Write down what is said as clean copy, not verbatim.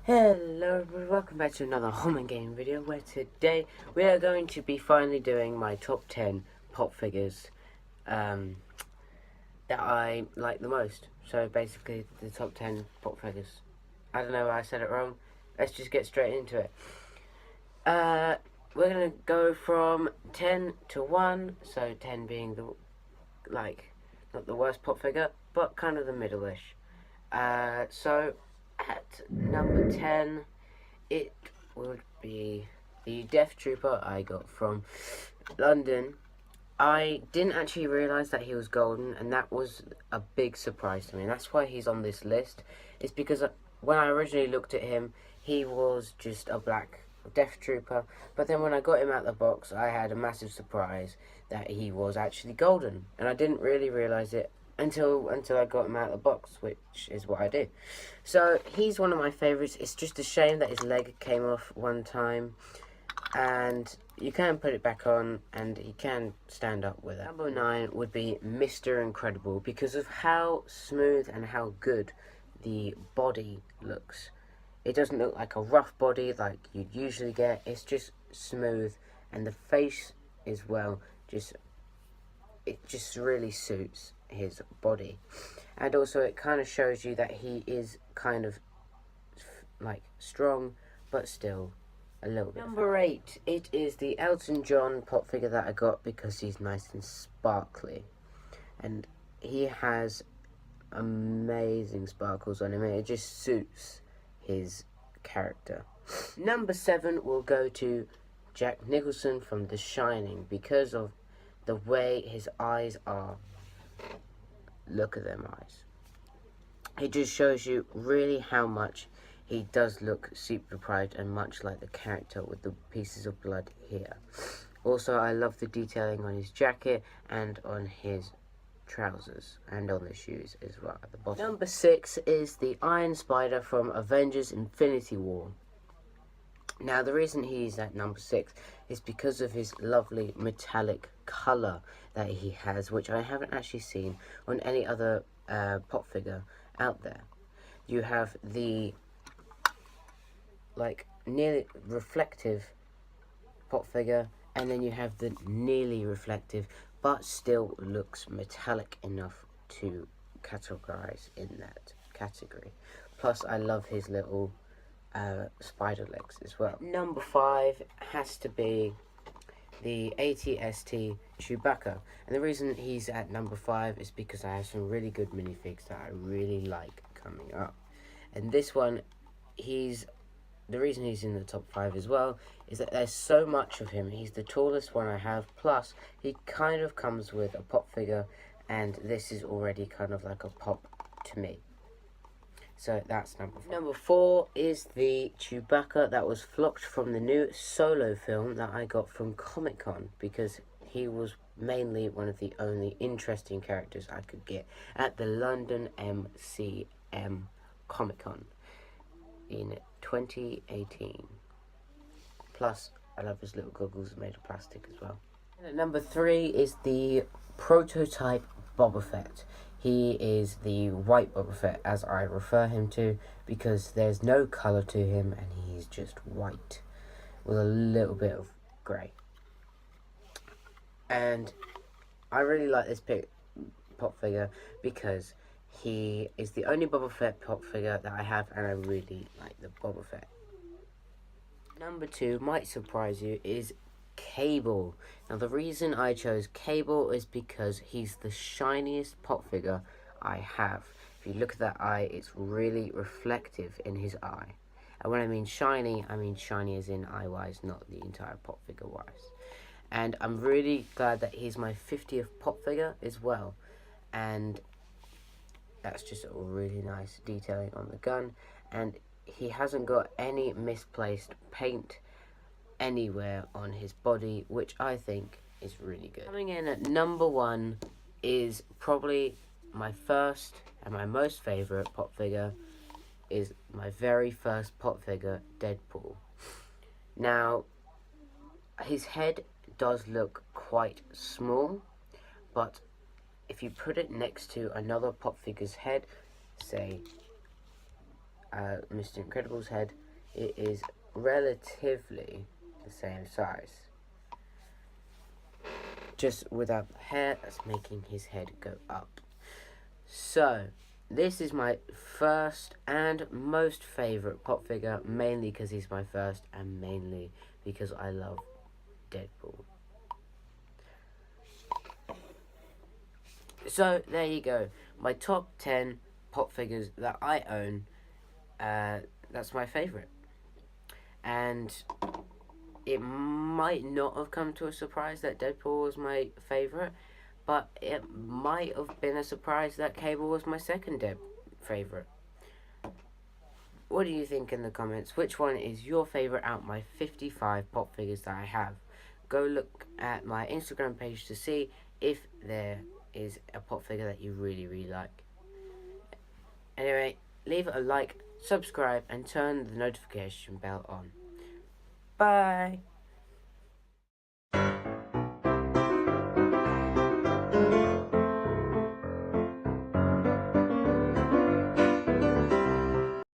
Hello everybody, welcome back to another home and game video where today we are going to be finally doing my top 10 pop figures that I like the most. So basically the top 10 pop figures. I don't know why I said it wrong. Let's just get straight into it. We're going to go from 10 to 1, so 10 being the, not the worst pop figure, but kind of the middle-ish. So at number 10, it would be the Death Trooper I got from London. I didn't actually realise that he was golden, and that was a big surprise to me. And that's why he's on this list. It's because when I originally looked at him, he was just a black Death Trooper. But then when I got him out the box, I had a massive surprise that he was actually golden. And I didn't really realise it until I got him out of the box, which is what I do. So he's one of my favourites. It's just a shame that his leg came off one time, and you can put it back on and he can stand up with it. Number 9 would be Mr. Incredible, because of how smooth and how good the body looks. It doesn't look like a rough body like you'd usually get. It's just smooth, and the face as well, it just really suits his body. And also it kind of shows you that he is kind of like strong, but still a little bit. Number 8, it is the Elton John pop figure that I got because he's nice and sparkly, and he has amazing sparkles on him, and it just suits his character. Number 7 will go to Jack Nicholson from The Shining, because of the way his eyes are. Look at them eyes. It just shows you really how much he does look super deprived and much like the character with the pieces of blood here. Also, I love the detailing on his jacket and on his trousers and on the shoes as well at the bottom. Number 6 is the Iron Spider from Avengers Infinity War. Now, the reason he's at number 6 is because of his lovely metallic colour that he has, which I haven't actually seen on any other pop figure out there. You have the nearly reflective pop figure, and then you have the nearly reflective but still looks metallic enough to categorize in that category. Plus, I love his little spider legs as well. Number 5 has to be the AT-ST Chewbacca, and the reason he's at number 5 is because I have some really good minifigs that I really like coming up. And this one, the reason he's in the top 5 as well is that there's so much of him. He's the tallest one I have, plus he kind of comes with a pop figure, and this is already kind of like a pop to me. So that's number 4. Number 4 is the Chewbacca that was flocked from the new Solo film that I got from Comic-Con, because he was mainly one of the only interesting characters I could get at the London MCM Comic-Con in 2018. Plus, I love his little goggles made of plastic as well. And at number 3 is the prototype Boba Fett. He is the white Boba Fett, as I refer him to, because there's no colour to him and he's just white with a little bit of grey. And I really like this pop figure because he is the only Boba Fett pop figure that I have, and I really like the Boba Fett. Number 2 might surprise you, is Cable. Now, the reason I chose Cable is because he's the shiniest pop figure I have. If you look at that eye, it's really reflective in his eye. And when I mean shiny as in eye-wise, not the entire pop figure-wise. And I'm really glad that he's my 50th pop figure as well. And that's just a really nice detailing on the gun. And he hasn't got any misplaced paint anywhere on his body, which I think is really good. Coming in at number 1 is probably my first and my most favourite pop figure, is my very first pop figure, Deadpool. Now, his head does look quite small, but if you put it next to another pop figure's head, say Mr. Incredible's head, it is relatively the same size. Just without the hair that's making his head go up. So, this is my first and most favourite pop figure, mainly because he's my first and mainly because I love Deadpool. So, there you go. My top 10 pop figures that I own. That's my favourite. And it might not have come to a surprise that Deadpool was my favourite, but it might have been a surprise that Cable was my second favourite. What do you think in the comments? Which one is your favourite out of my 55 pop figures that I have? Go look at my Instagram page to see if there is a pop figure that you really, really like. Anyway, leave a like, subscribe, and turn the notification bell on. Bye!